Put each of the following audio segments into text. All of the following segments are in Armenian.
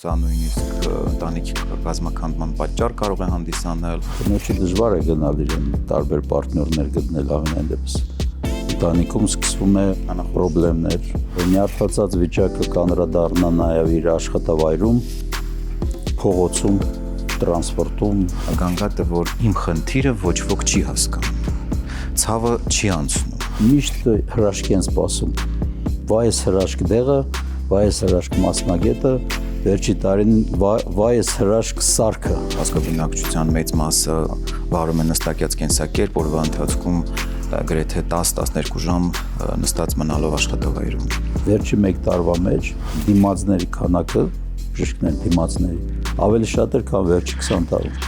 Սա նույնիսկ ընտանիքի կազմաքանդման պատճառ կարող է հանդիսանել։ Կնոջի դժվար է գնալ իրեն տարբեր պարտներներ գտնել ամենայն դեպս։ Ընտանիքում սկսվում է խնդիրներ, նյարդացած վիճակը կանրադառնա նաև իր աշխատավայրում, փողոցում, տրանսպորտում։ Գանգատը, որ իմ խնդիրը ոչ ոք չի հասկանում, ցավը չի անցնում։ Միշտ հրաշք են սպասում։ Վայ ես հրաշք դեղը, վայ ես հրաշք մասնագետը, վերջի տարին վայ ես հրաշք սարքը։ Ազգաբնակչության մեծ մասը վարում է նստակյաց կենսակերպ, օրվա ընթացքում գրեթե 10-12 ժամ նստած մնալով աշխատավայրում։ Վերջի 1 տարվա մեջ դիմացների քանակը, բժիշկներ դիմացների, ավելի շատ էր, քան վերջի 20 տարում։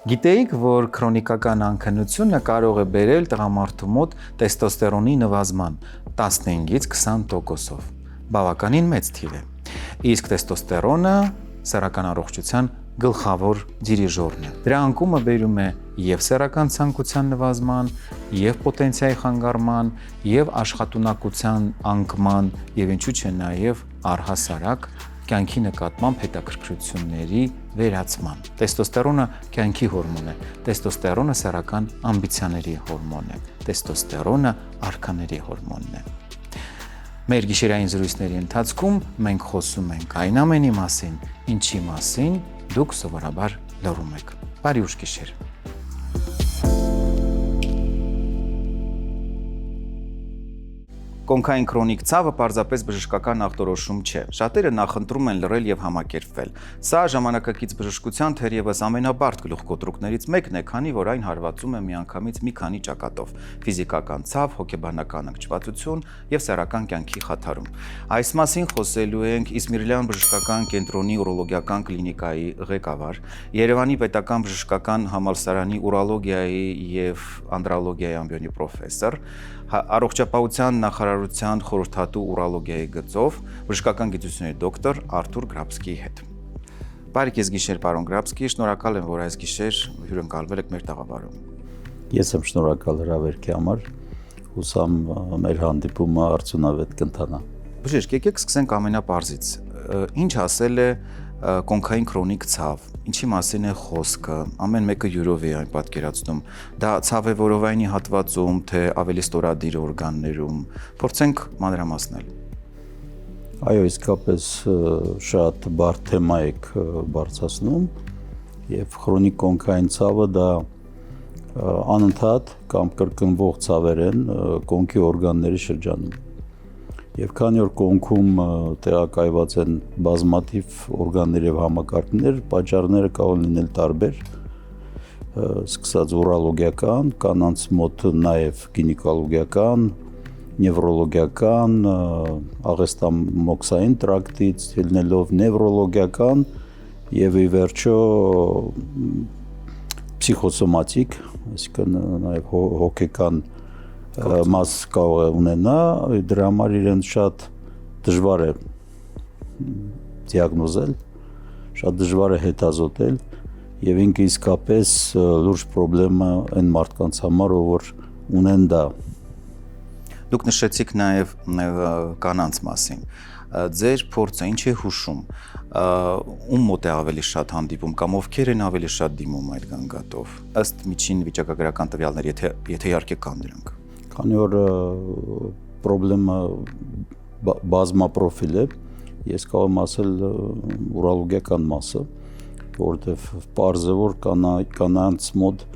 Գիտեիք, որ քրոնիկական անքնությունը կարող է բերել տղամարդու մոտ տեստոստերոնի նվազման 15-ից 20%-ով։ Բավականին մեծ թիվ է։ Իսկ տեստոստերոնը սեռական առողջության գլխավոր դիրիժորն է։ Դրա անկումը բերում է եւ սեռական ցանկության նվազման, եւ պոտենցիայի խանգարման, եւ աշխատունակության անկման, եւ ինչու՞ չէ նաեւ առհասարակ կյանքի նկատմամբ հետաքրքրությունների վերացման։ Տեստոստերոնը կյանքի հորմոն է։ Տեստոստերոնը սեռական ամբիցիաների հորմոն է։ Տեստոստերոնը արքաների հորմոնն է։ Մեր գիշերային զրույցների ընթացքում մենք խոսում ենք այն ամենի մասին, ինչի մասին դուք սովորաբար լռում եք։ Բարի ուշ գիշեր։ Կոնքային քրոնիկ ցավը պարզապես բժշկական ախտորոշում չէ։ Շատերը նախընտրում են լռել եւ համակերպվել։ Սա ժամանակակից բժշկության թերևս ամենաբարդ գլուխկոտրուկներից մեկն է, քանի որ այն հարվածում է միանգամից մի քանի ճակատով՝ ֆիզիկական ցավ, հոգեբանական անկճվածություն եւ սեռական կյանքի խաթարում։ Այս մասին խոսելու ենք Իսմիրլյան բժշկական կենտրոնի ուրոլոգիական կլինիկայի ղեկավար, Երևանի պետական բժշկական համալսարանի ուրոլոգիայի եւ անդրոլոգիայի ամբիոնի պրոֆեսոր, Առողջապահության նախարարության խորհրդատու ուրոլոգիայի գծով բժշկական գիտությունների դոկտոր Արթուր Գրաբսկիի հետ։ Բարի կես գիշեր, պարոն Գրաբսկի, շնորհակալ եմ, որ այս գիշեր հյուրընկալվել եք մեր տաղավարում։ Ես եմ շնորհակալ հրավերքի համար, հուսամ մեր հանդիպումը արդյունավետ կընթանա։ Բժիշկ, եկեք սկսենք ամենապարզից։ Ինչ ասել է կոնքային քրոնիկ ցավ, ինչի մասին է խոսքը, ամեն մեկը յուրով է այն պատկերացնում, դա ցավ է որովայնի հատվածում, թե ավելի ստորադիր օրգաններում, փորձենք մանրամասնել։ Այո, իսկապես շատ բարդ թեմա եք բարձրացնում, եւ քրոնիկ կոնքային ցավը դա անընդհատ կամ կրկնվող ցավեր են կոնքի օրգանների շրջանում։ Եվ քանի որ կոնքում տեղակայված են բազմաթիվ օրգաններ եւ համակարգներ, պատճառները կարող են լինել տարբեր, սկսած ուրոլոգիական, կանանց մոտ նաեւ գինեկոլոգիական, նևրոլոգիական, աղեստամոքսային տրակտից, ելնելով նևրոլոգիական եւ ի վերջո պսիխոսոմատիկ, այսինքն նաեւ հոգեկան մաս կարող է ունենա, դրա համար իրեն շատ դժվար է դիագնոզել, շատ դժվար է հետազոտել եւ ինքը իսկապես լուրջ խնդրեմ է այն մարդկանց համար, որ ունեն դա։ Դուք նշեցիք նաեւ կանանց մասին։ Ձեր փորձը ինչ է հուշում, ում մոտ է ավելի շատ հանդիպում կամ ովքեր են ավելի շատ դիմում այդ գանգատով, ըստ միջին վիճակագրական տվյալների, եթե իհարկե կան դրանք։ Քանի որ խնդրեմը բազմապրոֆիլ է, ես կարող եմ ասել ուրոլոգիական մասը, որովհետև պարզ է, որ կանանց մոտ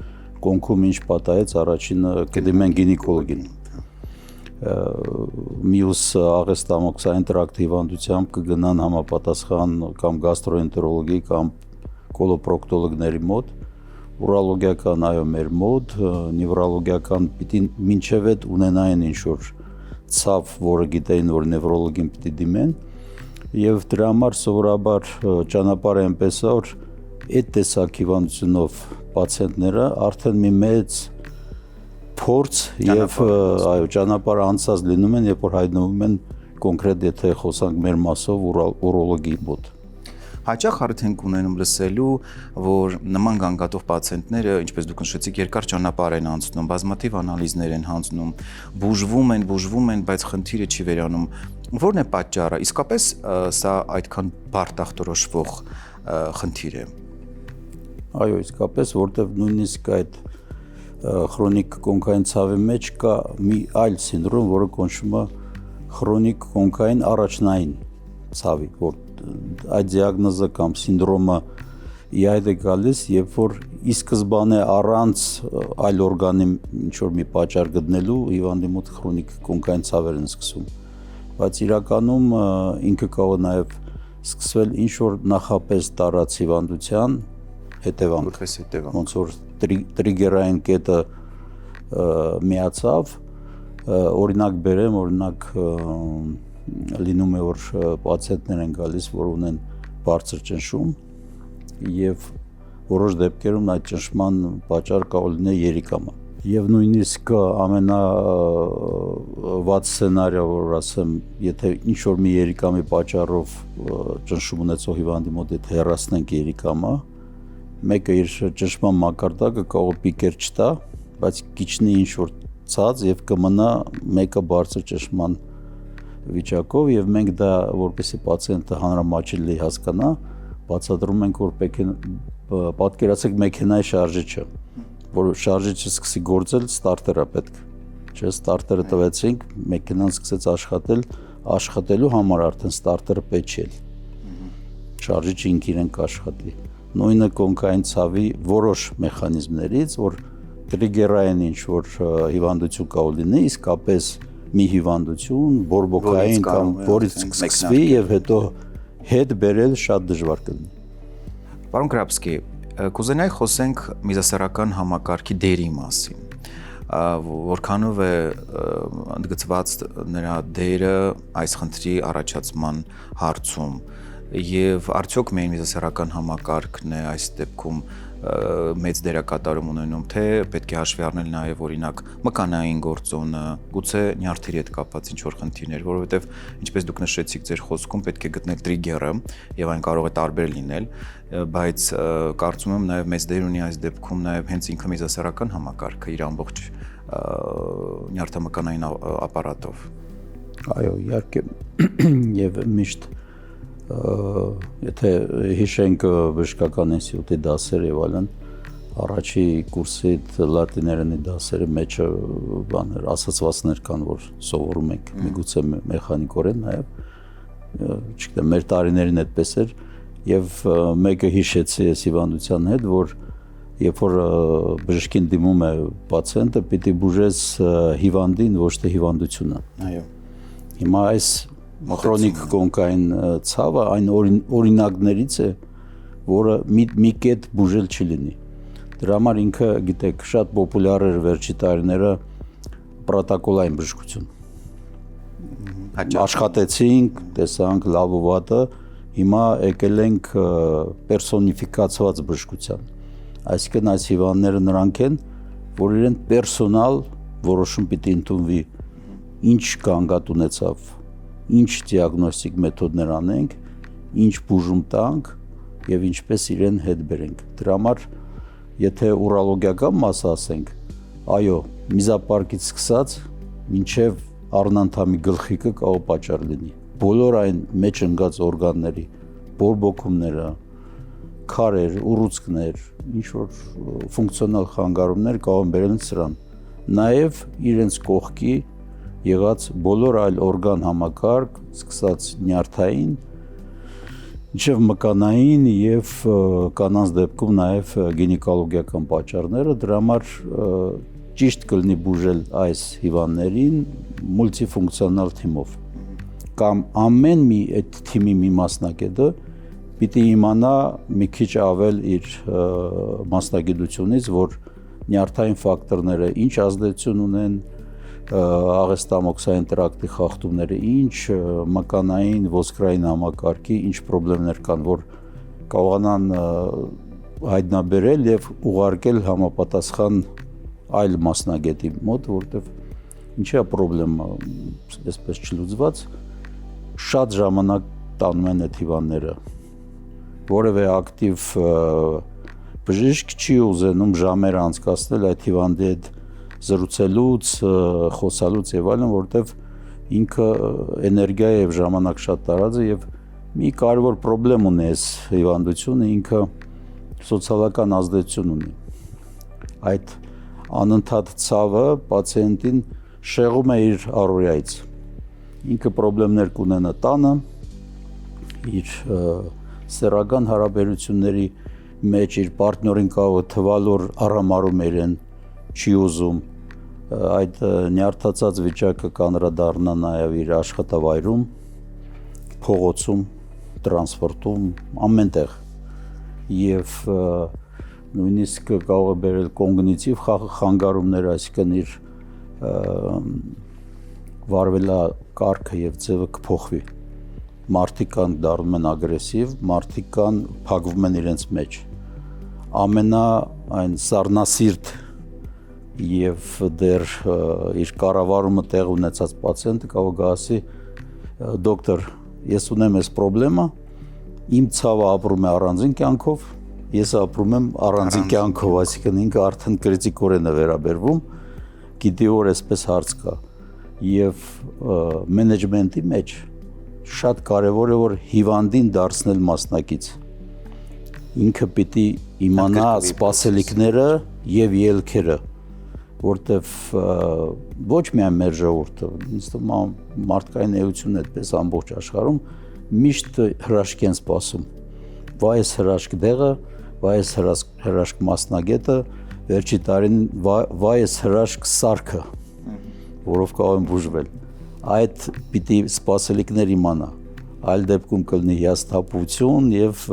կոնքում ինչ պատահեց, առաջինը կդիմեն գինեկոլոգին։ Մյուս աղեստամոքսային տրակտի հիվանդությամբ կգնան համապատասխան կամ գաստրոենտերոլոգի կամ կոլոպրոկտոլոգների մոտ, ուրոլոգիական այո մեր մոտ, նևրոլոգիական պիտի մինչև այդ ունենային ինչ-որ ցավ, որը գիտեին, որ նևրոլոգին պիտի դիմեն, եւ դրա համար սովորաբար ճանապարհը այնպես է, որ այդ տեսակ հիվանդությունով պացիենտները արդեն մի մեծ փորձ եւ այո ճանապարհ անցած լինում են, երբ որ հայտնվում են կոնկրետ եթե խոսանք մեր մասով ուրոլոգի մոտ։ Հաճախ հարթ ենք ունենում լսելու, որ նման գանգատով պացիենտները, ինչպես դուք նշեցիք, երկար ճանապարհ են անցնում, բազմաթիվ անալիզներ են հանձնում, բուժվում են, բայց խնդիրը չի վերանում։ Որն է պատճառը։ Իսկապես սա այդքան բարդ ախտորոշվող խնդիր է։ Այո, իսկապես, որտեղ նույնիսկ այդ քրոնիկ կոնքային ցավի մեջ կա մի այլ սինդրոմ, որը կոչվում է քրոնիկ կոնքային առաջնային ցավի, որ այդ դիագնոզը կամ սինդրոմը իհայտ է գալիս, երբ որ ի սկզբանե առանց այլ օրգանի ինչ-որ մի պատճառ գտնելու հիվանդի մոտ քրոնիկ կոնքային ցավեր են սկսում, բայց իրականում ինքը կարող է նաև սկսվել ինչ-որ նախապես տարած հիվանդության հետևանք, ոնց որ տրիգերային կետը միացավ, օրինակ բերեմ, լինում է, որ պացիենտներ են գալիս, որ ունեն բարձր ճնշում և որոշ դեպքերում այդ ճնշման պատճառը կարող լինի երիկամը։ Եվ նույնիսկ ամենավատ սցենարը, որ ասեմ, եթե ինչ-որ մի երիկամի պատճառով ճնշում ունեցող հիվանդի մոտ եթե հեռացնենք երիկամը, մեկը իր ճնշման մակարդակը կարող է պիկեր չտա, բայց կիջնի ինչ-որ ցած և կմնա մեկը բարձր ճնշման վիճակով և մենք դա, որպեսզի պացիենտը հանրամատչելի հասկանա, բացատրում ենք, որ պատկերացրեք մեքենայի շարժիչը, որ շարժիչը սկսի գործել, ստարտերը պետք, չէ, ստարտերը տվեցինք, մեքենան սկսեց աշխատելու համար արդեն ստարտերը պետք չէ, շարժիչը ինք իրեն կաշխատի։ Նույնը կոնքային ցավի որոշ մեխանիզմներից, որ տրիգերային ինչ-որ հիվանդություն կարող լինի, իսկապես մի հիվանդություն, բորբոքային կամ որից սկսվի և հետո հետ բերել շատ դժվար կլինի։ Պարոն Գրաբսկի, կուզենայի խոսենք միզասեռական համակարգի դերի մասին, որքանով է ընդգծված նրա դերը այս խնդրի առաջացման հարցում և արդյոք միայն միզասեռական համակարգն է այս դեպքում մեծ դերակատարում ունենում, թե պետք է հաշվի առնել նաև օրինակ մկանային գործոնը, գուցե նյարդերի հետ կապված ինչ-որ խնդիրներ, որովհետև ինչպես դուք նշեցիք ձեր խոսքում պետք է գտնել տրիգերը եւ այն կարող է տարբեր լինել, բայց կարծում եմ նաև մեծ դեր ունի այս դեպքում նաև հենց ինքը միզասեռական համակարգը իր ամբողջ նյարդամկանային ապարատով։ Այո, իհարկե, եւ միշտ եթե հիշենք բժշկական ինստիտուտի դասեր եւ այլն, առաջի կուրսի լատիներենի դասերի մեջը բաներ, ասացվածներ կան, որ սովորում ենք, միգուցե մեխանիկորեն նաեւ, չգիտեմ, մեր տարիներին այդպես էր, եւ մեկը հիշեցի այս հիվանդության հետ, որ երբ որ բժշկին դիմում է պացիենտը, պիտի բուժես հիվանդին, ոչ թե հիվանդությունը։ Այո։ Հիմա այս քրոնիկ կոնքային ցավը այն օրինակներից է, որը մի կետ բուժել չի լինի։ Դրա համար ինքը, գիտեք, շատ պոպուլյար էր վերջի տարիները պրոտոկոլային բժշկություն։ Աշխատեցինք, տեսանք լավ ու վատը, հիմա եկել ենք պերսոնիֆիկացված բժշկության։ Այսինքն այս հիվանդները նրանք են, որ իրեն պերսոնալ որոշում պիտի ընդունվի, ինչ կանգատ ունեցավ, ինչ դիագնոստիկ մեթոդներ անենք, ինչ բուժում տանք եւ ինչպես իրեն հետ բերենք։ Դրա համար եթե ուրոլոգիական մասը ասենք, այո, միզապարկից սկսած մինչև առնանդամի գլխիկը կարող պատճառ լինի։ Բոլոր այն մեջ ընկած օրգանների բորբոքումները, քարեր, ուռուցքներ, ինչ որ ֆունկցիոնալ խանգարումներ կարող են բերել սրան։ Նաեւ իրենց կողքի եղած բոլոր այլ օրգան համակարգ, սկսած նյարդային, մինչև մկանային եւ կանանց դեպքում նաեւ գինեկոլոգիական պատճառները, դրա համար ճիշտ կլինի բուժել այս հիվանդներին մուլտիֆունկցիոնալ թիմով։ Կամ ամեն մի այդ թիմի մի մասնակետը պիտի իմանա մի քիչ ավել իր մասնագիտությունից, որ նյարդային ֆակտորները ինչ ազդեցություն ունեն, աղեստամոքսային տրակտի խախտումները ինչ, մկանային, ոսկրային համակարգի ինչ խնդիրներ կան, որ կարողանան հայտնաբերել եւ ուղարկել համապատասխան այլ մասնագետի մոտ, որտեղ ինչի՞ է խնդրեմը, այսպես չլուծված, շատ ժամանակ տանում են այդ հիվանդները, որևէ ակտիվ բժիշկ չի ուզենում ժամեր անցկացնել այդ հիվանդի հետ զրուցելուց, խոսալուց եւ այլն, որտեվ ինքը էներգիա եւ ժամանակ շատ տարած է եւ մի կարևոր խնդրեմ ունի այս հիվանդությունը, ինքը սոցիալական ազդեցություն ունի։ Այդ անընդհատ ցավը պացիենտին շեղում է իր առօրյայից։ Ինքը խնդիրներ կունենա տանը, իր սեռական հարաբերությունների մեջ իր պարտներին կարող թվալ որ առամարում իրեն չի ուզում, այդ նյարդացած վիճակը կանրադառնա նաև իր աշխատավայրում, փողոցում, տրանսպորտում, ամենտեղ եւ նույնիսկ կարող է բերել կոգնիտիվ խանգարումներ, այսինքն իր վարվելա կարգը եւ ձևը կփոխվի։ Մարդիկ կան դառնում են ագրեսիվ, մարդիկ կան փակվում են իրենց մեջ։ Ամենա այն սառնասիրտ եւ դեռ իր կառավարումը տեղ ունեցած պացիենտը կարող է ասի դոկտոր, ես ունեմ այս խնդրեմը, իմ ցավը ապրում է առանձին կյանքով, ես ապրում եմ առանձին կյանքով, այսինքն ինքը արդեն կրիտիկորեն է վերաբերվում, գիտի որ այսպես հարց կա եւ մենեջմենտի մեջ շատ կարեւոր է որ հիվանդին դարձնել մասնակից։ Ինքը պիտի իմանա սպասելիքները եւ ելքերը, որտեվ ոչ միայն մեր ժողովուրդը, ինձ թվում է մարդկային էությունն այդպես ամբողջ աշխարհում միշտ հրաշք են սպասում։ Վայ այս հրաշք դեղը, վայ այս հրաշք մասնագետը, վերջի տարին վայ այս հրաշք սարքը, որով կարող են բուժվել։ Այդ պիտի սպասելիքներ իմանա, այլ դեպքում կլինի հիասթափություն եւ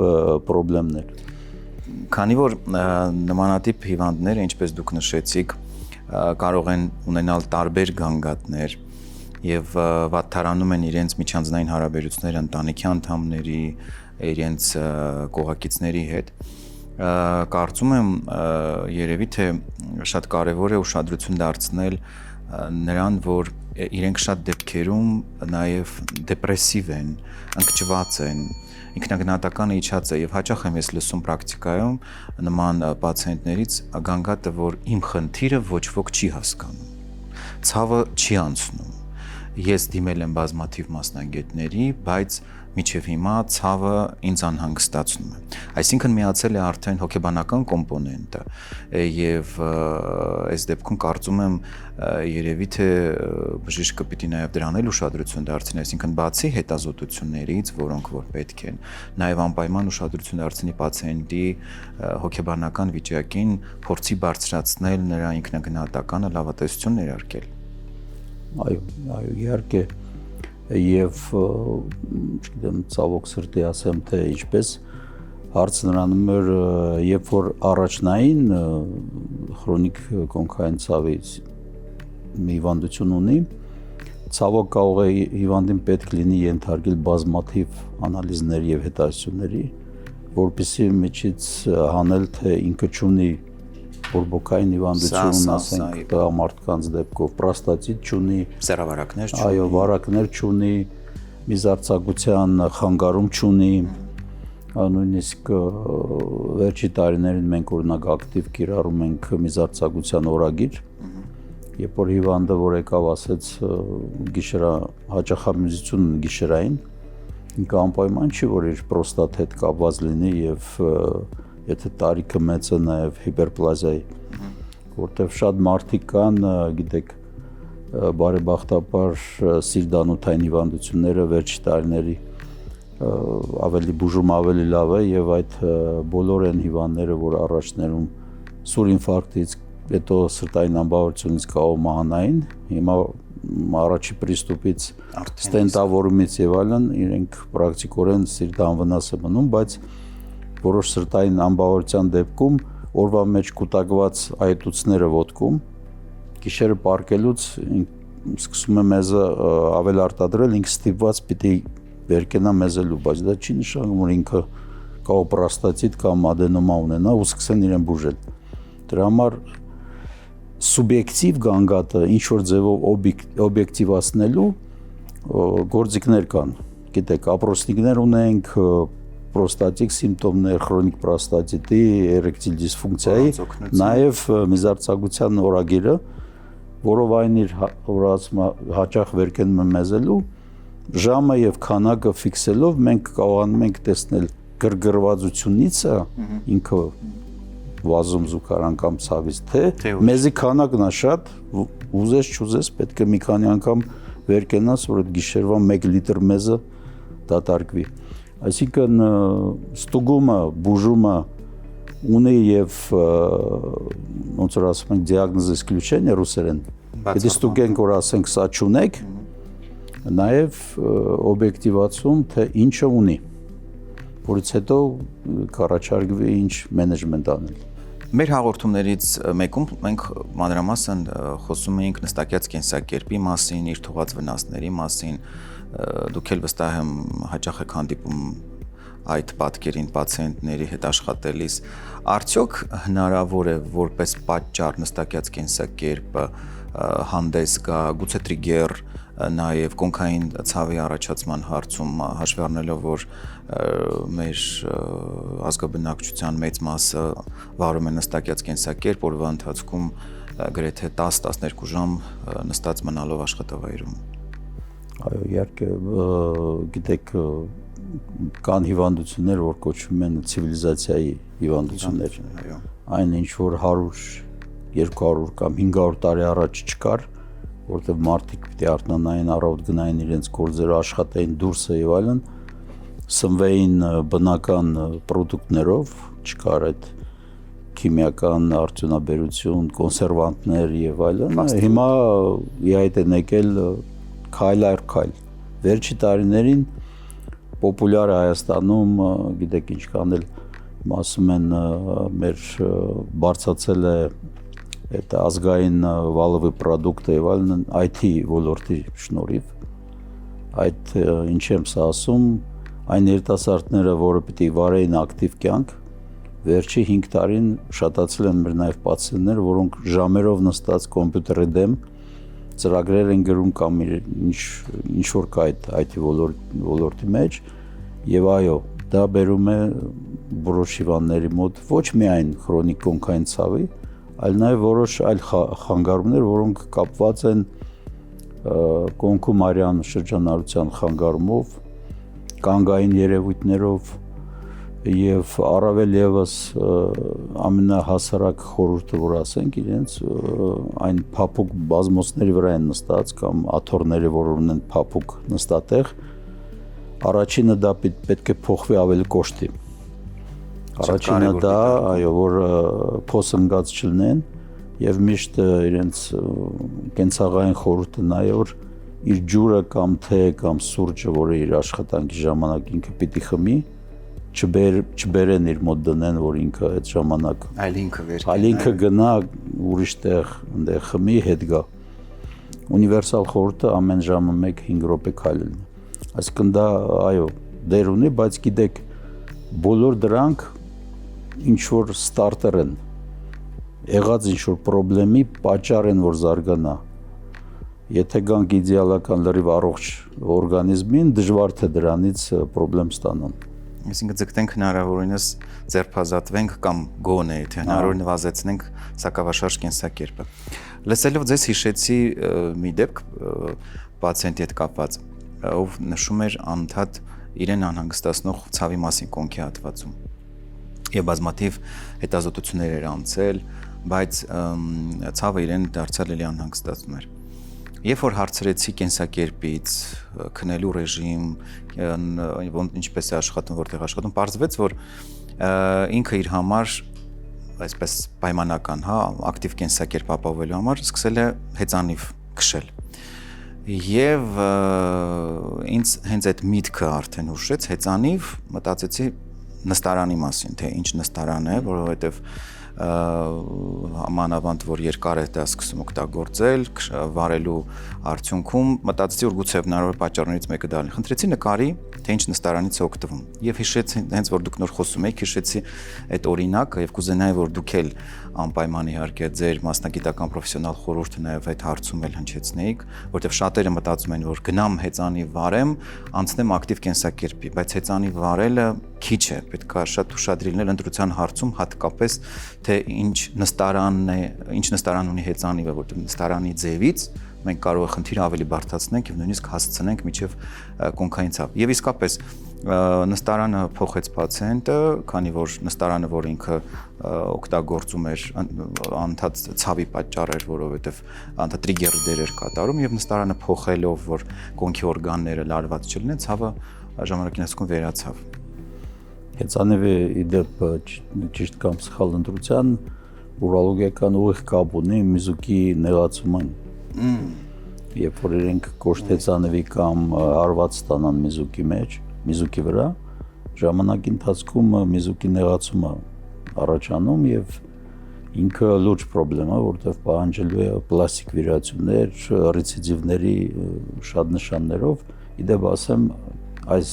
խնդիրներ։ Քանի որ նմանատիպ հիվանդները, ինչպես դուք նշեցիք, կարող են ունենալ տարբեր գանգատներ եւ վատթարանում են իրենց միջանձնային հարաբերությունները ընտանիքի անդամների, իրենց կողակիցների հետ, կարծում եմ երևի թե շատ կարեւոր է ուշադրություն դարձնել նրան, որ իրենք շատ դեպքերում նաև դեպրեսիվ են, ընկճված են, ինքնագնահատականը իջած է եւ հաճախ եմ ես լսում պրակտիկայում նման պացիենտներից գանգատը, որ իմ խնդիրը ոչ ոք չի հասկանում, ցավը չի անցնում։ Ես դիմել եմ բազմաթիվ մասնագետների, բայց մինչև հիմա ցավը ինձ անհանգստացնում է։ Այսինքն միացել է արդեն հոգեբանական կոմպոնենտը եւ այս դեպքում կարծում եմ երևի թե բժիշկը պիտի նաեւ դրան էլ ուշադրություն դարձնի, այսինքն բացի հետազոտություններից, որոնք որ պետք են, նաեւ անպայման ուշադրություն դարձնի պացիենտի հոգեբանական վիճակին, փորձի բարձրացնել նրա ինքնագնահատականը, լավատեսություն ներարկել։ Այո, իհարկե եւ չգիտեմ ցավոք սրտի ասեմ թե ինչպես հարցը նրանում էր երբ որ առաջնային քրոնիկ կոնքային ցավի հիվանդություն ունի ցավոք կարող է հիվանդին պետք լինի ենթարկել բազմաթիվ անալիզների եւ հետազոտությունների որպեսզի միջից հանել թե ինքը չունի բորբոքային հիվանդություն, ասենք տղամարդկանց դեպքով պրոստատիտ չունի, սեռավարակներ չունի, այո, վարակներ չունի, միզարցակության խանգարում չունի, նույնիսկ վերջի տարիներին մենք օրինակ ակտիվ կիրառում ենք միզարցակության օրագիր, երբ որ հիվանդը որ եկավ ասեց հաճախամիզություն գիշերային, ինքը անպայման չի որ իր պրոստատ հետ կապված լինի եւ եթե տարիքը մեծ է նաև հիպերպլազիայի, որտեղ շատ մարդիկ կան, գիտեք, բարեբախտաբար սիրտանոթային հիվանդությունները վերջի տարիների ավելի բուժում ավելի լավ է եւ այդ բոլոր այն հիվանդները, որ առաջներում սուր ինֆարկտից, հետո սրտային անբավարարությունից կարող մահանային, հիմա առաջի պրիստուպից ստենտավորումից եւ այլն իրենք պրակտիկորեն սիրտանվնաս է մնում, բայց որոշ սրտային անբավարարության դեպքում օրվա մեջ կուտակված այտուցները ոտքում գիշերը պարկելուց սկսում է մեզ ավել արտադրել ինքը ստիպված պիտի վերկենա մեզելու, բայց դա չի նշանակում որ ինքը կարող պրոստատիտ կամ ադենոմա ունենա ու սկսեն իրեն բուժել։ Դրա համար սուբյեկտիվ գանգատը ինչ որ ձևով օբյեկտիվացնելու գործիքներ կան։ Գիտեք, ապրոստիկներ ունենք պրոստատիկ սիմպտոմներ, քրոնիկ պրոստատիտի, էրեկտիլ դիսֆունկցիայի, նաև միզարցակության օրագիրը, որով այն իր հաճախ վերկենում է մեզելու, ժամը եւ քանակը ֆիքսելով մենք կարողանում ենք տեսնել գրգռվածությունից ինքը վազում զուգարան կամ ցավից թե մեզի քանակն է շատ ուզես չուզես պետք է մի քանի անգամ վերկենաս որ այդ գիշերվա 1 լիտր մեզը դատարկվի այսինքն ստուգումը բուժումը ունի եւ ոնց որ ասում ենք դիագնոզ исключение ռուսերեն եթե ստուգենք որ ասենք սա չունեք նաեւ օբյեկտիվացում թե ինչը ունի որից հետո կառաջարկվի ինչ մենեջմենտ անել Մեր հաղորդումներից մեկում մենք մանրամասն խոսում էինք նստակյաց կենսակերպի մասին, իր թողած վնասների մասին, դուք էլ վստահ եմ հաճախ եք հանդիպում այդ պատկերին պացիենտների հետ աշխատելիս, արդյոք հնարավոր է որպես պատճառ նստակյաց կենսակերպը հանդես գա, գուցե տրիգեր նաև կոնքային ցավի առաջացման հարցում հաշվի առնելով որ մեր ազգաբնակչության մեծ մասը վարում է նստակյաց կենսակերպ օրվա ընթացքում գրեթե 10-12 ժամ նստած մնալով աշխատավայրում Այո իհարկե գիտեք կան հիվանդություններ որ կոչվում են ցիվիլիզացիայի հիվանդություններ այն ինչ որ 100 200 կամ 500 տարի առաջ չկար որտեղ մարդիկ պիտի արթնանային առավոտ գնային իրենց գործերը աշխատային դուրսը եւ այլն սնվեին բնական պրոդուկտներով չկար այդ քիմիական արդյունաբերություն կոնսերվանտներ եւ այլն հիմա իհայտ են եկել քայլ առ քայլ վերջի տարիներին պոպուլյար է Հայաստանում գիտեք ինչ կանել ասում են մեր բարձացել է այդ ազգային վալովի պրոդուկտը եւ այլն IT ոլորտի շնորհիվ այդ ինչ եմ սա ասում այն երիտասարդները որը պիտի վարեին ակտիվ կյանք վերջի 5 տարին շատացել են մեր նաեւ պացիենտներ որոնք ժամերով նստած կոմպյուտերի դեմ ծրագրեր են գրում կամ ինչ որ կա այդ IT ոլորտի մեջ եւ այո դա բերում է որոշ հիվանդների մոտ ոչ միայն քրոնիկ կոնքային ցավի այլ նաև որոշ այլ խանգարումներ, որոնք կապված են կոնքու մարյան շրջանառության խանգարումով, կանգային երևույթներով եւ առավել եւս ամենահասարակ խորհուրդը որ ասենք իրենց այն փափուկ բազմոցների վրա են նստած կամ աթոռները որ ունեն փափուկ նստատեղ առաջինը դա պետք է փոխվի ավելի կոշտի Առաջինը դա, այո, որ փոսընկած չլինեն եւ միշտ իրենց կենցաղային խորհուրդը նայ որ իր ջուրը կամ թե կամ սուրճը, որը իր աշխատանքի ժամանակ ինքը պիտի խմի, չբերեն իր մոտ դնեն, որ ինքը այդ ժամանակ այլ ինքը գնա ուրիշ տեղ, այնտեղ խմի, հետ գա։ Ունիվերսալ խորհուրդը ամեն ժամը 1-5 րոպե քայլելն է։ Այսինքն դա, այո, դեր ունի, բայց գիտեք, բոլոր դրանք ինչ որ ստարտեր են եղած ինչ որ խնդրի պատճառ են որ զարգանա եթե գանք իդեալական լրիվ առողջ օրգանիզմին դժվար թե դրանից խնդրեմ ստանան Այսինքն ձգտենք հնարավորինս ձերբազատվենք կամ գոնե թե հնարավոր նվազեցնենք սակավաշարժ կենսակերպը լսելով ձեզ հիշեցի մի դեպք պացիենտի հետ կապված ով նշում էր անընդհատ իրեն անհանգստացնող ցավի մասին կոնքի հատվածում եւ բազմաթիվ հետազոտություններ էր անցել, բայց ցավը իրեն դարձյալ էլի անհանգստացնում էր։ Երբ որ հարցրեցի կենսակերպից, քնելու ռեժիմ, ինչպես է աշխատում, որտեղ աշխատում, պարզվեց, որ ինքը իր համար այսպես պայմանական, հա, ակտիվ կենսակերպ ապահովելու համար սկսել է հեծանիվ քշել։ Եվ ինձ հենց այդ միտքը արդեն հուշեց հեծանիվ, մտածեցի նստարանի մասին, թե ինչ նստարան է, որովհետև մանավանդ որ երկար է դա սկսում օգտագործել, վարելու արդյունքում մտածեցի որ գուցե հնարավոր պատճառներից մեկը դա լինի։ Խնդրեցի նկարի, թե ինչ նստարանից է օգտվում։ Եվ հիշեցի, հենց որ դուք նոր խոսում եք, հիշեցի այդ օրինակը եւ կուզենայի որ դուք էլ անպայման իհարկե ձեր մասնագիտական պրոֆեսիոնալ խորհուրդը նաեւ այդ հարցում էլ հնչեցնեիք, որտեղ շատերը մտածում են որ գնամ հեծանի վարեմ, անցնեմ ակտիվ կենսակերպի, բայց հեծանի վարելը քիչ է, պետք է շատ ուշադրի լինել ընտրության հարցում, հատկապես թե ինչ նստարան ունի հեծանիվը, որտեղ նստարանի ձևից մենք կարող է խնդիրը ավելի բարդացնենք եւ նույնիսկ հասցնենք միջև կոնքային ցավ։ Եվ իսկապես նստարանը փոխեց պացիենտը, քանի որ նստարանը, որ ինքը օգտագործում էր անդադ ցավի պատճառ էր, որովհետեւ անդադ տրիգերի դեր էր կատարում եւ նստարանը փոխելով, որ կոնքի օրգանները լարված չլինեն, ցավը ժամանակի ընթացքում վերացավ։ Հեծանիվը իդեպ ճիշտ կամ սխալ ընտրության ուրոլոգիական ուղիղ կապ ունի միզուկի նեղացման։ Երբ որ իրենք կոշտ հեծանիվի կամ հարված ստանան միզուկի վրա, ժամանակի ընթացքում միզուկի նեղացումը առաջանում եւ ինքը լուրջ խնդրեմ է, որտեղ պահանջելու է պլաստիկ վիրացումներ, ռեցիդիվների շատ նշաններով։ Իդեպ ասեմ, այս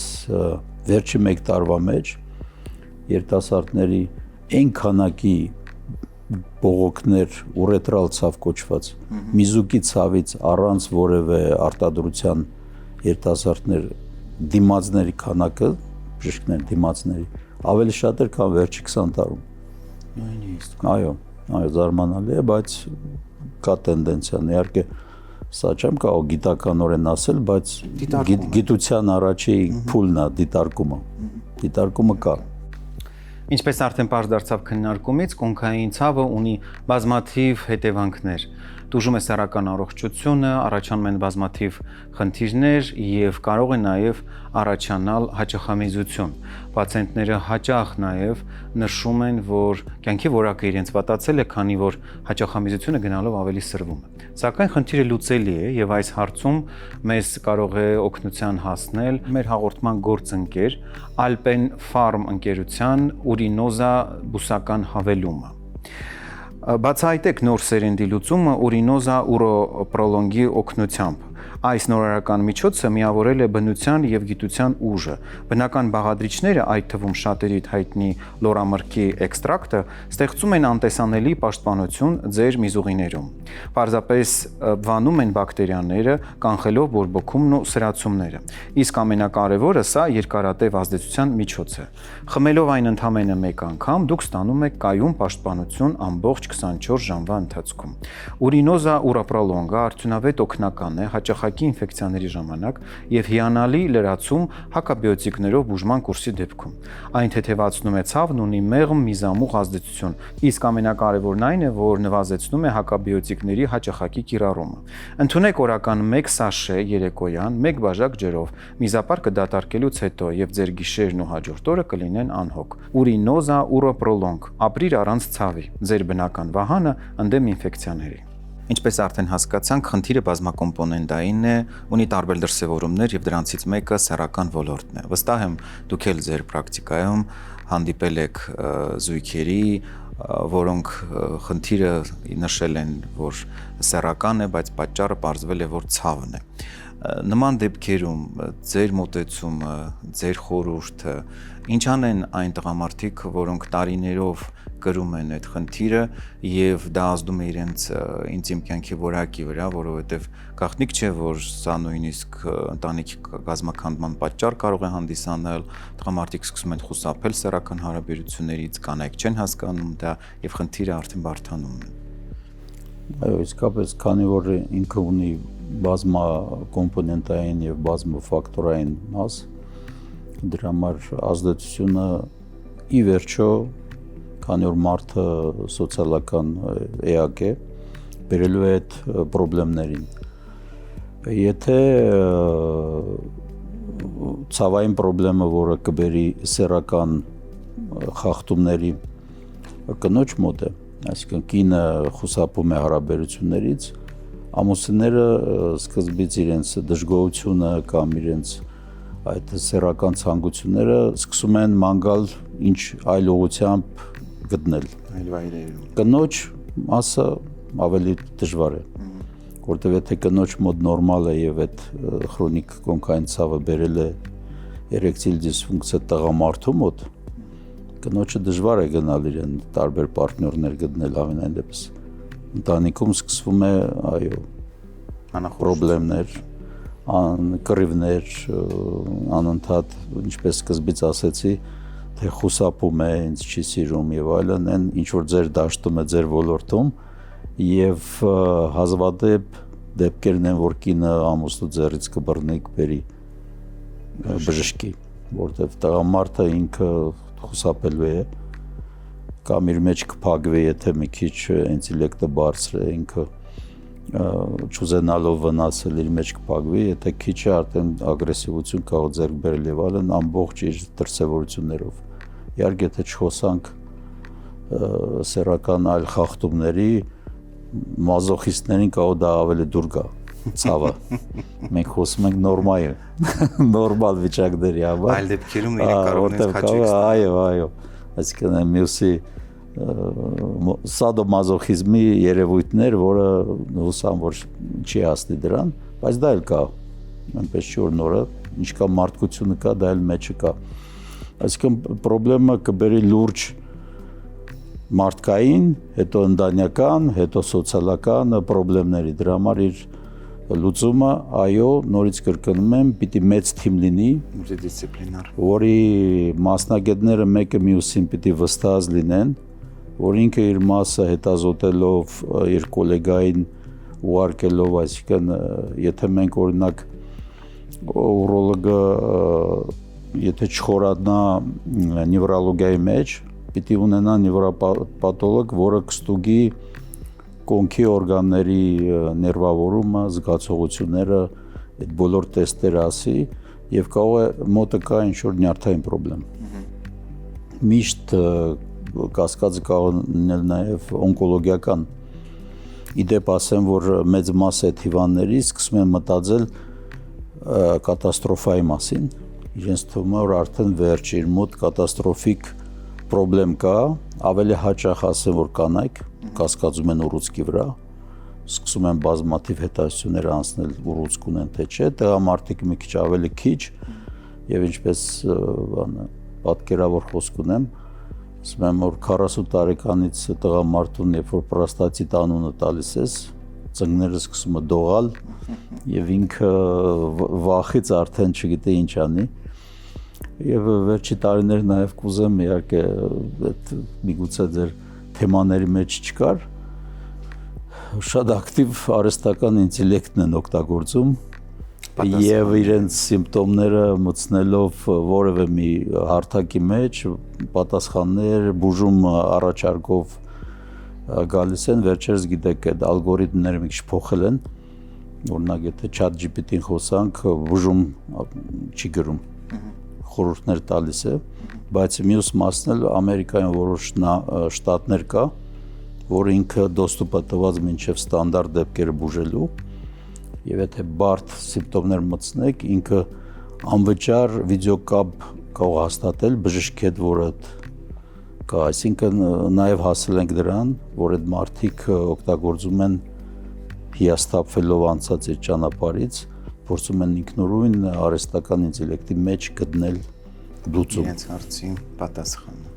վերջի 1 տարվա մեջ երիտասարդների այն քանակի բողոքներ ուրետրալ ցավ կոչված միզուկի ցավից առանց որևէ արտադրության երիտասարդներ դիմացների քանակը բժիշկներ դիմացների ավելի շատ էր, քան վերջի 20 տարում։ Նույնիսկ։ Այո, զարմանալի է, բայց կա տենդենցիան, իհարկե սա չեմ կարող գիտականորեն ասել, բայց գիտության առաջի փուլն է դիտարկումը կա։ Ինչպես արդեն պարզ դարձավ քննարկումից, կոնքային ցավը ունի բազմաթիվ հետևանքներ։ Տուժում է սեռական առողջությունը, առաջանում են բազմաթիվ խնդիրներ եւ կարող է նաեւ առաջանալ հաճախամիզություն։ Պացիենտները հաճախ նաեւ նշում են, որ կյանքի որակը իրենց վատացել է, քանի որ հաճախամիզությունը գնալով ավելի սրվում է։ Սակայն խնդիրը լուծելի է եւ այս հարցում մեզ կարող է օգնության հասնել մեր հաղորդման գործընկեր Alpen Farm ընկերության ուրինոզա բուսական հավելումը։ Բացահայտեք նոր սերնդի լուծումը ուրինոզա ուրոպրոլոնգի օգնությամբ։ Այս նորարարական միջոցը միավորել է բնության եւ գիտության ուժը։ Բնական բաղադրիչները, այդ թվում շատերիդ հայտնի լորամրգի էքստրակտը, ստեղծում են անտեսանելի պաշտպանություն ձեր միզուղիներում։ Պարզապես վանում են բակտերիաները, կանխելով բորբոքումն ու սրացումները։ Իսկ ամենակարևորը սա երկարատև ազդեցության միջոց է։ Խմելով այն ընդամենը 1 անգամ դուք ստանում եք կայուն պաշտպանություն ամբողջ 24 ժամվա ընթացքում։ Ուրինոզա ուրոպրոլոնգը արդյունավետ օգնական է հաճախակի ինֆեկցիաների ժամանակ եւ հիանալի լրացում հակաբիոտիկներով բուժման կուրսի դեպքում։ Այն թեթևացնում է ցավն, ունի մեղմ միզամուղ ազդեցություն, իսկ ամենակարևորն այն է, որ նվազեցնում է հակաբիոտիկների հաճախակի կիրառումը։ Ընդունեք օրական 1 սաշե երեկոյան 1 բաժակ ջրով, միզապար կդատարկելուց հետո եւ ձեր գիշերն ու հաջորդ օրը կլինեն անհոգ։ Ուրինոզա ուրոպրոլոնգ, ապրիր առանց ցավի, ձեր բնական վահանը ընդդեմ ինֆեկցիաների։ Ինչպես արդեն հասկացանք, խնդիրը բազմակոմպոնենտային է, ունի տարբեր դրսևորումներ եւ դրանցից մեկը սեռական ոլորտն է։ Վստահ եմ, դուք էլ ձեր պրակտիկայում հանդիպել եք զույգերի, որոնք խնդիրը նշել են, որ սեռական է, բայց պատճառը պարզվել է, որ ցավն է։ Նման դեպքերում ձեր մոտեցումը, ձեր խորհուրդը ինչ անեն այն տղամարդիկ, որոնք տարիներով կրում են այդ խնդիրը եւ դա ազդում է իրենց ինտիմ կյանքի որակի վրա, որովհետեւ գաղտնիք չէ, որ սա նույնիսկ ընտանիքի կազմակերպման պատճառ կարող է հանդիսանալ, տղամարդիկ սկսում են խուսափել սեռական հարաբերություններից, կանայք չեն հասկանում դա եւ խնդիրը արդեն բարդանում է։ Այո, իսկապես, քանի որ ինքը ունի բազմակոմպոնենտային եւ բազմաֆակտորային մաս, դրա համար ազդեցությունը ի վերջո, քանի որ մարդը սոցիալական էակ է, բերելու է այդ խնդիրներին։ Եթե ցավային խնդրեմը, որը կբերի սեռական խախտումների կնոջ մոտ է, այսինքն կինը խուսափում է հարաբերություններից, ամուսինները սկզբից իրենց դժգոհությունը կամ իրենց այդ սեռական ցանկությունները սկսում են ման գալ ինչ այլ ուղղությամբ գտնել։ Այլ վայրերում։ Կնոջ մասը ավելի դժվար է, որտեղ եթե կնոջ մոտ նորմալ է եւ այդ քրոնիկ կոնքային ցավը բերել է էրեկտիլ դիսֆունկցիա տղամարդու մոտ, կնոջը դժվար է գնալ իրեն տարբեր պարտներներ գտնել ամենայն դեպս։ Ընտանիքում սկսվում է, այո, խնդիրներ, կռիվներ, անընդհատ, ինչպես սկզբից ասեցի, թե խուսափում է, ինձ չի սիրում եւ այլն, այն ինչ որ ձեր դաշտում է ձեր ոլորտում եւ հազվադեպ դեպքերն են, որ կինը ամուսնու ձեռից կբռնի կբերի բժշկի, որտեվ տղամարդը ինքը խուսափելու է կամ իր մեջ կփակվի, եթե մի քիչ ինտելեկտը բարձր է, ինքը չուզենալով վնասել իր մեջ կփակվի, եթե քիչ է արդեն ագրեսիվություն կարող ձեռք բերել եւ այլն ամբողջ իր դրսևորություններով։ Իհարկե, եթե չխոսանք սեռական այլ խախտումների, մազոխիստներին կարող դա ավելի դուր գա, ցավը։ Մենք խոսում ենք նորմալ վիճակների համար։ Այլ դեպքերում իրենք կարող են քաչել։ Այո, այսինքն մյուսի սադոմազոխիզմի երևույթներ, որը հուսամ որ չի հասնի դրան, բայց դա էլ կա, այնպես չի որ նորը, ինչքան մարդկությունը կա, դա էլ մեջը կա։ Այսինքն պրոբլեմը կբերի լուրջ մարդկային, հետո ընտանեկան, հետո սոցիալական պրոբլեմների, դրա համար իր լուծումը, այո, նորից կրկնում եմ, պիտի մեծ թիմ լինի, մուլտիդիսցիպլինար, որի մասնագետները մեկը մյուսին պիտի վստահ լինեն, որ ինքը իր մասը հետազոտելով, իր կոլեգային ուղարկելով, այսինքն եթե մենք օրինակ ուրոլոգը եթե չխորանա նևրոլոգիայի մեջ, պիտի ունենա նևրոպաթոլոգ, որը կստուգի կոնքի օրգանների ներվավորումը, զգացողությունները, այդ բոլոր տեստերը ասի եւ կարող է մոտը կա ինչ-որ նյարդային պրոբլեմ։ Միշտ կասկածը կարող լինել նաեւ օնկոլոգիական։ Իդեպ ասեմ, որ մեծ մասը այդ հիվանդների սկսում են մտածել կատաստրոֆայի մասին։ Իրենց թվում է, որ արդեն վերջ իր մոտ կատաստրոֆիկ պրոբլեմ կա, ավելի հաճախ ասեմ, որ կանայք կասկածում են ուռուցքի վրա, սկսում են բազմաթիվ հետազոտություններ անցնել, ուռուցք ունեն թե չէ, տղամարդիկ մի քիչ ավելի քիչ, եւ ինչպես պատկերավոր խոսք ունեմ, ասում եմ, որ 40 տարեկանից տղամարդուն, երբ որ պրոստատիտ անունը տալիս ես, ծնկները սկսում է դողալ եւ ինքը վախից արդեն չգիտե ինչ անի։ Եվ վերջի տարիներ նաև կուզեմ իհարկե այդ միգուցե ձեր թեմաների մեջ չկար, շատ ակտիվ արհեստական ինտելեկտն են օգտագործում եւ իրենց սիմպտոմները մտցնելով որևէ մի հարթակի մեջ, պատասխաններ, բուժում առաջարկով գալիս են, վերջերս գիտեք այդ ալգորիթմները մի քիչ փոխել են, օրինակ եթե ChatGPT-ին խոսանք, բուժում չի գրում, խորհուրդներ տալիս է, բայց մյուս մասն էլ Ամերիկայում որոշ շտատներ կա, որ ինքը դոստուպը տված մինչև ստանդարտ դեպքերը բուժելու, եւ եթե բարդ սիմպտոմներ մտցնեք, ինքը անվճար վիդեոկապ կարող հաստատել բժշկի հետ, որը կա, այսինքն նաև հասել ենք դրան, որ այդ մարդիկ օգտագործում են հիասթափվելով անցած իր ճանապարհից, փորձում են ինքնուրույն արհեստական ինտելեկտի մեջ գտնել լուծում։ Իրենց հարցին պատասխանը։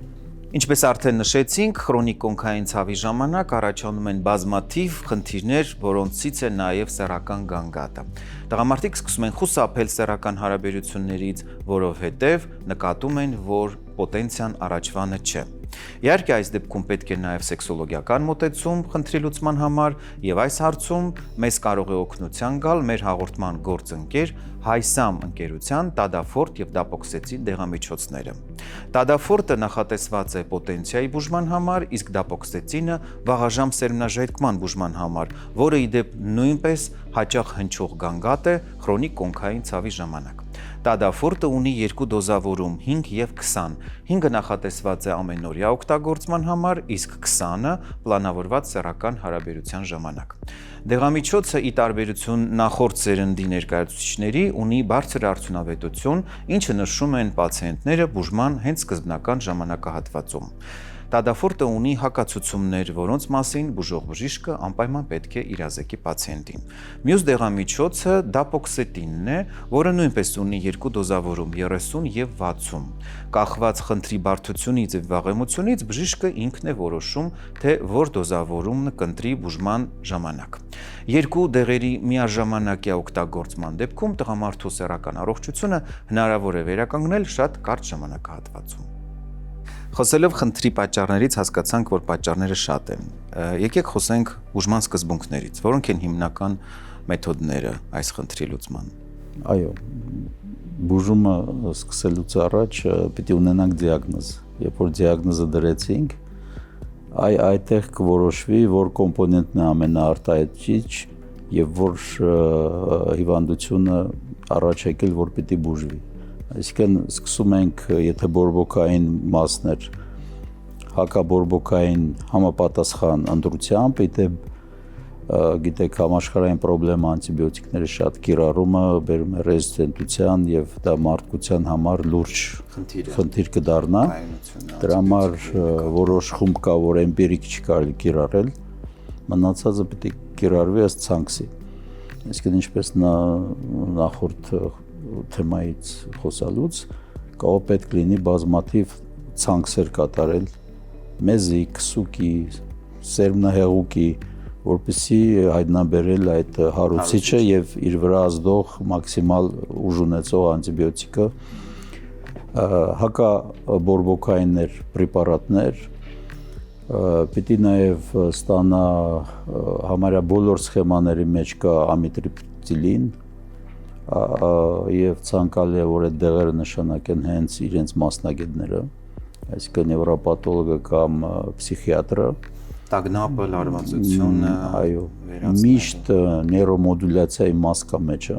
Ինչպես արդեն նշեցինք, քրոնիկ կոնքային ցավի ժամանակ առաջանում են բազմաթիվ խնդիրներ, որոնցից է նաև սեռական գանգատը։ Տղամարդիկ սկսում են խուսափել սեռական հարաբերություններից, որովհետև նկատում են, որ պոտենցիան առաջվանը չէ։ Իհարկե այս դեպքում պետք է նաև սեքսոլոգիական մոտեցում խնդրի լուծման համար եւ այս հարցում մեզ կարող է օգնության գալ մեր հաղորդման գործընկեր Հայսամ ընկերության Տադաֆորտ եւ Դապոքսեցի դեղամիջոցները։ Տադաֆորտը նախատեսված է պոտենցիայի բուժման համար, իսկ Դապոքսեցինը վաղաժամ սերմնաժայթքման բուժման համար, որը ի դեպ նույնպես հաճախ հնչող գանգատ է քրոնիկ կոնքային ցավի ժամանակ։ Տադաֆորտը ունի երկու դոզավորում 5 եւ 20։ 5-ը նախատեսված է ամենօրյա օգտագործման համար, իսկ 20-ը պլանավորված սեռական հարաբերության ժամանակ։ Դեղամիջոցը ի տարբերություն նախորդ սերնդի ներկայացուցիչների ունի բարձր արդյունավետություն, ինչը նշում են պացիենտները բուժման հենց սկզբնական ժամանակահատվածում։ Տադաֆորտը ունի հակացուցումներ, որոնց մասին բուժող բժիշկը անպայման պետք է իրազեկի պացիենտին։ Մյուս դեղամիջոցը դապոքսետինն է, որը նույնպես ունի երկու դոզավորում 30 եւ 60։ Կախված խնդրի բարդությունից եւ վաղեմությունից բժիշկը ինքն է որոշում, թե որ դոզավորումն կընտրի բուժման ժամանակ։ Երկու դեղերի միաժամանակյա օգտագործման դեպքում տղամարդու սեռական առողջությունը հնարավոր է վերականգնել շատ կարճ ժամանակահատվածում։ Խոսելով խնդրի պատճառներից հասկացանք, որ պատճառները շատ են։ Եկեք խոսենք բուժման սկզբունքներից, որոնք են հիմնական մեթոդները այս խնդրի լուծման։ Այո, բուժումը սկսելուց առաջ պիտի ունենանք դիագնոզ։ Երբ որ դիագնոզը դրեցինք, այդտեղ կորոշվի, որ կոմպոնենտն է ամենաարտահայտիչ եւ որ հիվանդությունը առաջ եկել, որ պիտի բուժվի։ Այսինքն սկսում ենք, եթե բորբոքային մասներ հակաբորբոքային համապատասխան ընտրությամբ, գիտեք, համաշխարհային պրոբլեմը անտիբիոտիկների շատ կիրառումը բերում է ռեզիստենտության եւ դա մարդկության համար լուրջ խնդիր կդառնա։ Դրա համար որոշ խումբ կա, որ էմպիրիկ չի կարելի կիրառել, մնացածը պիտի կիրառվի ըստ ցանքսի։ Այսինքն ինչպես նախորդ թեմայից խոսալուց կարող պետք լինի բազմաթիվ ցանքսեր կատարել մեզի, քսուկի, սերմնահեղուկի, որպեսզի հայտնաբերել այդ հարուցիչը եւ իր վրա ազդող մաքսիմալ ուժ ունեցող անտիբիոտիկը, հակաբորբոքայիններ պրեպարատներ, պիտի նաեւ ստանա համարյա բոլոր սխեմաների մեջ կա ամիտրիպտիլին եւ ցանկալի է, որ այդ դեղերը նշանակեն հենց իրենց մասնագետները, այսինքն նևրոպաթոլոգը կամ պսիխիատրը, տագնապը, լարվածությունը, այո, միշտ նեյրոմոդուլյացիայի մաս կա մեջը,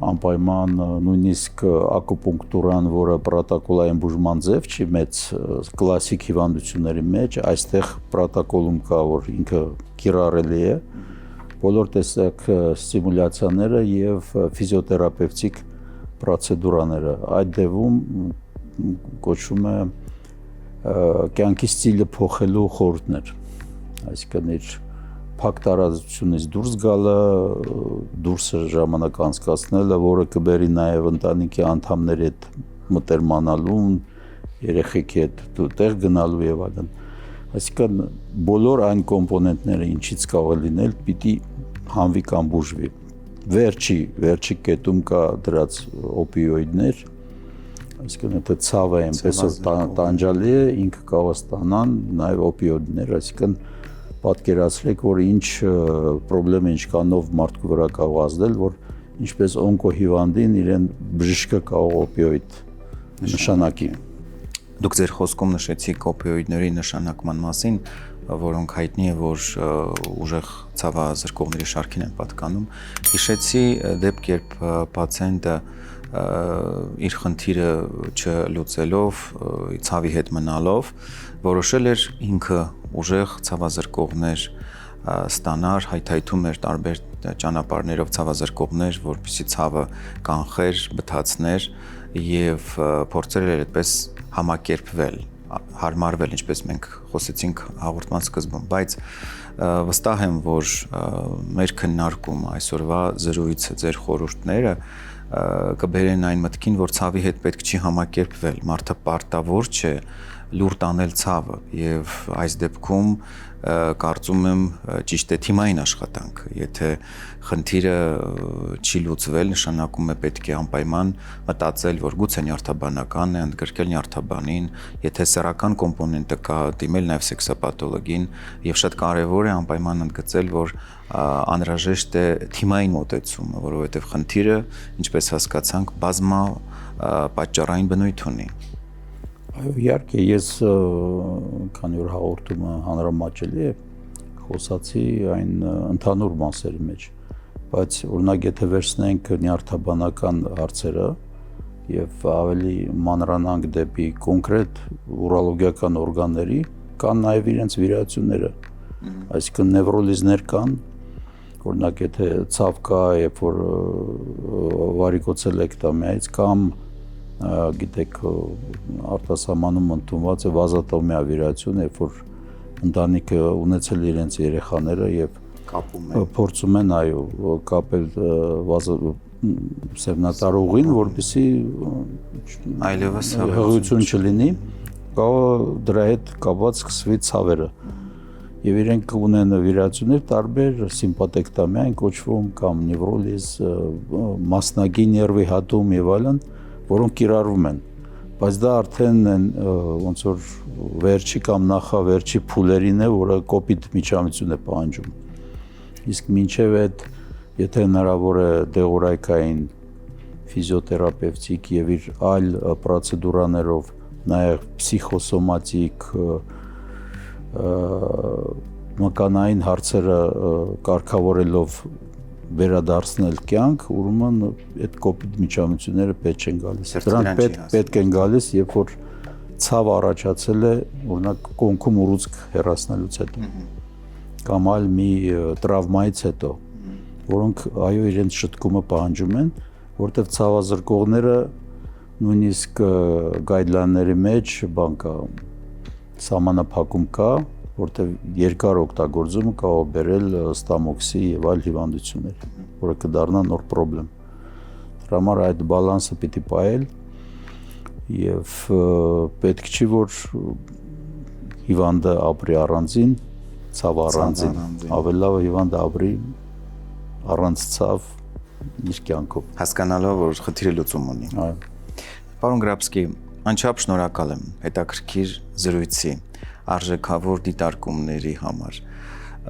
անպայման նույնիսկ ակուպունկտուրան, որը պրոտոկոլային բուժման ձև չի մեծ կլասիկ հիվանդությունների մեջ, այստեղ պրոտոկոլում կա, որ ինքը կիրառելի է, բոլոր տեսակ ստիմուլյացիաները եւ ֆիզիոթերապևտիկ պրոցեդուրաները, այդ դեպքում կոչվում է կյանքի ստիլը փոխելու խորհուրդներ, այսինքն իր փակ տարածությունից դուրս գալը, դուրսը ժամանակ անցկացնելը, որը կբերի նաև ընտանիքի անդամների հետ մտերմանալուն, երեխեքի հետ տեղ գնալու եւ այլն։ Այսինքն բոլոր այն կոմպոնենտները, ինչից կարող է լինել, պիտի հանվի կամ բուժվի։ Վերջի կետում կա դրած օպիոիդներ, այսինքն եթե ցավը այնպես տանջալի է, ինքը կարող է ստանան նաև օպիոիդներ, այսինքն պատկերացրեք, որ ինչ պրոբլեմ է ինչքանով մարդու վրա կարող ազդել, որ ինչպես օնկոհիվանդին իրեն բժիշկը կարող օպիոիդ նշանակի։ Դուք ձեր խոսքում նշեցիք օպիոիդների նշանակման մասին, որոնք հայտնի է, որ ուժեղ ցավազրկողների շարքին են պատկանում։ Հիշեցի դեպք, երբ պացիենտը իր խնդիրը չլուծելով, ցավի հետ մնալով, որոշել էր ինքը ուժեղ ցավազրկողներ ստանար, հայթայթում էր տարբեր ճանապարհներով ցավազրկողներ, որպեսզի ցավը կանխեր, բթացներ եւ փորձել էր այդպես համակերպվել, հարմարվել, ինչպես մենք խոսեցինք հաղորդման սկզբում, բայց վստահ եմ, որ մեր քննարկումը այսօրվա զրույցը, ձեր խորհուրդները կբերեն այն մտքին, որ ցավի հետ պետք չի համակերպվել, մարդը պարտավոր չէ լուր տանել ցավը եւ այս դեպքում կարծում եմ ճիշտ է թիմային աշխատանք, եթե խնդիրը չի լուծվել, նշանակում է պետք է անպայման մտածել, որ գուցե նյարդաբանական է, ընդգրկել նյարդաբանին, եթե սեռական կոմպոնենտը կա, դիմել նաև սեքսապաթոլոգին եւ շատ կարեւոր է անպայման ընդգծել, որ անհրաժեշտ է թիմային մոտեցումը, որովհետեւ խնդիրը, ինչպես հասկացանք, բազմա պատճառային բնույթ ունի։ Այո, իհարկե, ես քանի որ հաղորդումը հանրամատչելի է, խոսացի այն ընդհանուր մասերի մեջ, բայց օրինակ եթե վերցնենք նյարդաբանական հարցերը եւ ավելի մանրանանք դեպի կոնկրետ ուրոլոգիական օրգանների, կան նաեւ իրենց վիրահատությունները, այսինքն նևրոլիզներ կան, օրինակ եթե ցավ կա, երբ որ վարիկոցելեկտոմիայից կամ գիտեք արտասահմանում ընդունված է վազատոմիա վիրահատություն, երբ որ ընտանիքը ունեցել իրենց երեխաները եւ փորձում են այո կապել սերմնատարուղին, որպեսզի այլևս հղիություն չլինի, կարող դրա հետ կապված սկսվի ցավերը։ Եվ իրենք ունեն վիրահատություններ տարբեր, սիմպաթեկտոմիա են կոչվում կամ նևրոլիզ, մասնագի ներվի հատում եւ այլն, որոնք կիրառվում են, բայց դա արդեն ոնց որ վերջի կամ նախավերջի փուլերին է, որը կոպիտ միջամտություն է պահանջում։ Իսկ մինչև այդ, եթե հնարավոր է դեղորայքային, ֆիզիոթերապևտիկ եւ իր այլ պրոցեդուրաներով, նաեւ պսիխոսոմատիկ մկանային հարցերը կարգավորելով վերադարձնել կյանք, ուրեմն այդ կոպիտ միջամտությունները պետք չեն գալիս։ Դրանք պետք են գալիս, երբ որ ցավ առաջացել է, օրինակ կոնքում ուռուցք հեռացնելուց հետո կամ այլ մի տրավմայից հետո, որոնք այո իրենց շտկումը պահանջում են, որտեղ ցավազրկողները նույնիսկ գայդլայնների մեջ բան կա, սահմանափակում կա, որտեղ երկար օգտագործումը կարող բերել ստամոքսի եւ այլ հիվանդություններ, որը կդառնա նոր խնդրեմ։ Դրա համար այդ բալանսը պիտի պահել եւ պետք չի որ հիվանդը ապրի առանձին, ցավը առանձին, ավելի լավ է հիվանդը ապրի առանց ցավ իր կյանքով։ Հասկանալով որ խնդիրը լուծում ունի։ Այո։ Պարոն Գրաբսկի, անչափ շնորհակալ եմ հետաքրքիր զրույցի արժեքավոր դիտարկումների համար։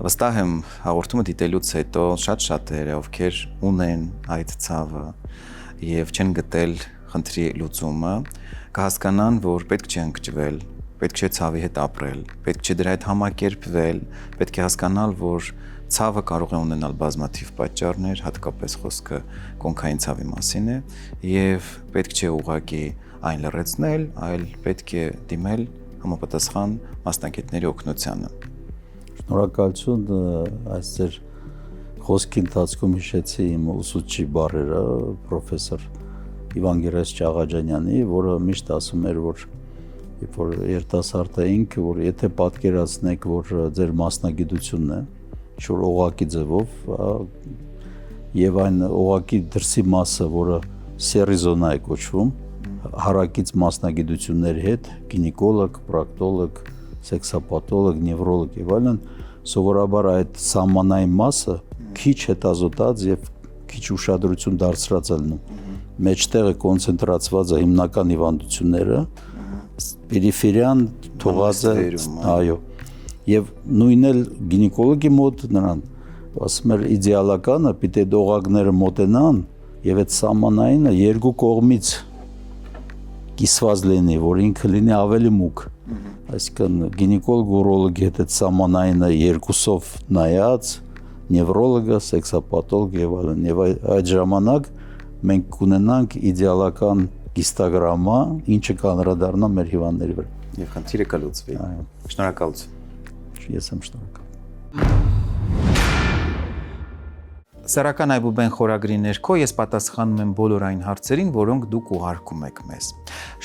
Վստահ եմ հաղորդումը դիտելուց հետո շատ-շատերը, ովքեր ունեն այդ ցավը եւ չեն գտել խնդրի լուծումը, կհասկանան, որ պետք չէ ընկճվել, պետք չէ ցավի հետ ապրել, պետք չէ դրա հետ համակերպվել, պետք է հասկանալ, որ ցավը կարող է ունենալ բազմաթիվ պատճառներ, հատկապես խոսքը կոնքային ցավի մասին է, եւ պետք չէ ուղղակի այն լրացնել, այլ պետք է դիմել համապատասխան մասնագետների օգնությանը։ Շնորհակալություն, այս ձեր խոսքի ընթացքում հիշեցի իմ ուսուցչի բառերը, պրոֆեսոր Իվան Գերասիչ Աղաջանյանի, որը միշտ ասում էր, որ երբ որ երիտասարդ էինք, որ եթե պատկերացնեք, որ ձեր մասնագիտությունն է, ինչ-որ օղակի ձևով, եւ այն օղակի դրսի մասը, որը սերիզոնա է կոչվում, հարակից մասնագիտությունների հետ, գինեկոլոգ, պրոկտոլոգ, սեքսապաթոլոգ, նևրոլոգ եւ այլն, սովորաբար այդ սահմանային մասը քիչ հետազոտած եւ քիչ ուշադրություն դարձրած է լինում։ Մեջտեղը կոնցենտրացված է հիմնական հիվանդությունները, պերիֆերիան թողած է, այո։ Եվ նույնն էլ գինեկոլոգի մոտ նրան ասում էր իդեալականը պիտի դողակները մոտենան եւ այդ սահմանայինը երկու կողմից կիսված լինի, որ ինքը լինի ավելի մուգ։ Այսինքն գինեկոլոգ ուրոլոգի հետ այդ սահմանայինը երկուսով նայած, նևրոլոգը, սեքսապաթոլոգ եւ այլն։ Եվ այդ ժամանակ մենք կունենանք իդեալական գիստագրամա, ինչը կանրադառնա մեր հիվանդների վրա։ Եվ խնդիրը կլուծվի։ Այո։ Շնորհակալություն։ Ես եմ շնորհակալ։ Սեռական այբուբեն խորագրի ներքո ես պատասխանում եմ բոլոր այն հարցերին, որոնք դուք ուղարկում եք մեզ։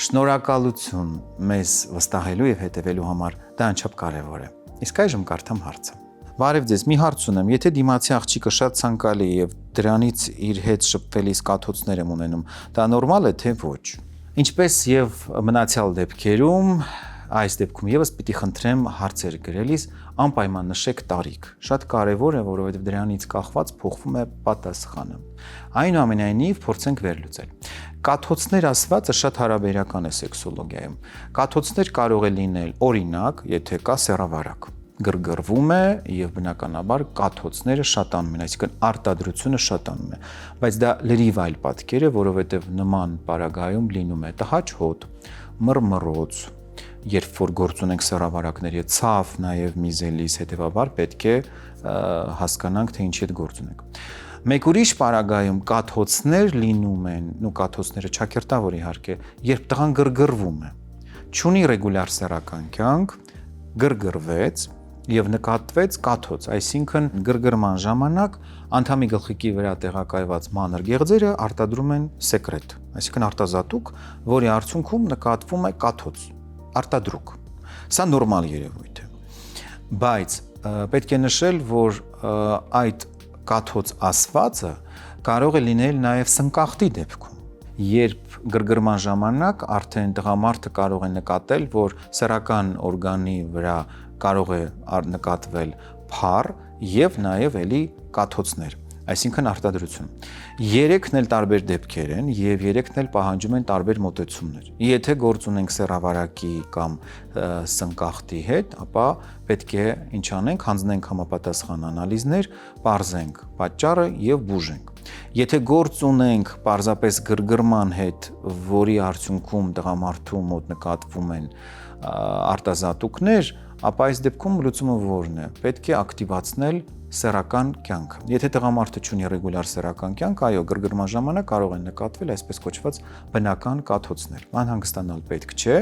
Շնորհակալություն մեզ վստահելու եւ հետևելու համար, դա անչափ կարեւոր է։ Իսկ այժմ կարդամ հարցը։ Բարև ձեզ, մի հարց ունեմ, եթե դիմացի աղջիկը շատ ցանկալի է եւ դրանից իր հետ շփվելիս կաթոցներ եմ ունենում, դա նորմալ է թե ոչ։ Ինչպես եւ մնացյալ դեպքերում, այս դեպքում եւս պիտի խնդրեմ հարցեր գրելիս անպայման նշեք տարիք։ Շատ կարեւոր է, որովհետեւ դրանից կախված փոխվում է պատասխանը։ Այնուամենայնիվ փորձենք վերլուծել։ Կաթոցներ ասվածը շատ հարաբերական է սեքսոլոգիայում։ Կաթոցներ կարող է լինել օրինակ, եթե կա սեռավարակ։ Գրգռվում է եւ բնականաբար կաթոցները շատանում են, այսինքն արտադրությունը շատանում է, բայց դա լրիվ այլ պատկեր է, որովհետեւ նման պարագայում լինում է տհաճ հոտ, մռմռոց, երբ որ գործ ունենք սեռավարակների հետ, ցավ, նաեւ միզելիս, հետեւաբար պետք է հասկանանք, թե ինչի հետ գործ ունենք։ Մեկ ուրիշ պարագայում կաթոցներ լինում են, ու կաթոցները ճակերտավոր իհարկե, երբ տղան գրգռվում է, չունի ռեգուլյար սեռական կյանք, գրգռվեց եւ նկատվեց կաթոց, այսինքն գրգռման ժամանակ անդամի գլխիկի վրա տեղակայված մանր գեղձերը արտադրում են սեկրետ, այսինքն արտազատուկ, որի արդյունքում նկատվում է կաթոց, արտադրուկ։ Սա նորմալ երևույթ է։ Բայց պետք է նշել, որ այդ կաթոց ասվածը կարող է լինել նաեւ սնկախտի դեպքում, երբ գրգռման ժամանակ արդեն տղամարդը կարող է նկատել, որ սեռական օրգանի վրա կարող է նկատվել փառ եւ նաեւ էլի կաթոցներ։ այսինքն արտադրություն։ Երեքն էլ տարբեր դեպքեր են եւ երեքն էլ պահանջում են տարբեր մոտեցումներ։ Եթե գործ ունենք սեռավարակի կամ սնկախտի հետ, ապա պետք է ինչ անենք, հանձնենք համապատասխան անալիզներ, պարզենք պատճառը եւ բուժենք։ Եթե գործ ունենք պարզապես գրգռման հետ, որի արդյունքում տղամարդու մոտ նկատվում են արտազատուկներ, ապա այս դեպքում լուծումը որն է։ Պետք է ակտիվացնել սեռական կյանքը։ Եթե տղամարդը ունի ռեգուլյար սեռական կյանք, այո, գրգռման ժամանակ կարող են նկատվել այսպես կոչված բնական կաթոցներ։ Անհանգստանալ պետք չէ,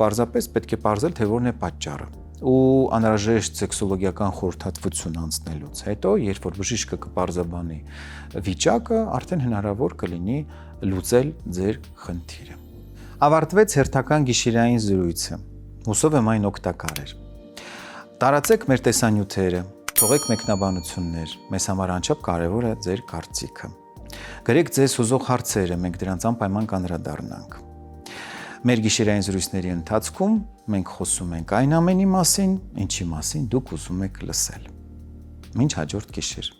պարզապես պետք է պարզել, թե որն է պատճառը։ Ու անհրաժեշտ սեքսոլոգիական խորհրդատվություն անցնելուց հետո, երբ որ բժիշկը կպարզաբանի վիճակը, արդեն հնարավոր կլինի լուծել ձեր խնդիրը։ Ավարտվեց հերթական գիշերային զրույցը։ Հուսով եմ այն օգտակար էր։ Տարածեք մեր տեսանյութերը, թողեք մեկնաբանություններ, մեզ համար անչափ կարևոր է ձեր կարծիքը։ Գրեք ձեզ հուզող հարցերը, մենք դրանց անպայման կանդրադառնանք։ Մեր գիշերային զրույցների ընթացքում մենք խոսում ենք այն ամենի մասին, ինչի մասին դուք ուզում եք լսել։ Մինչ հաջորդ գիշեր։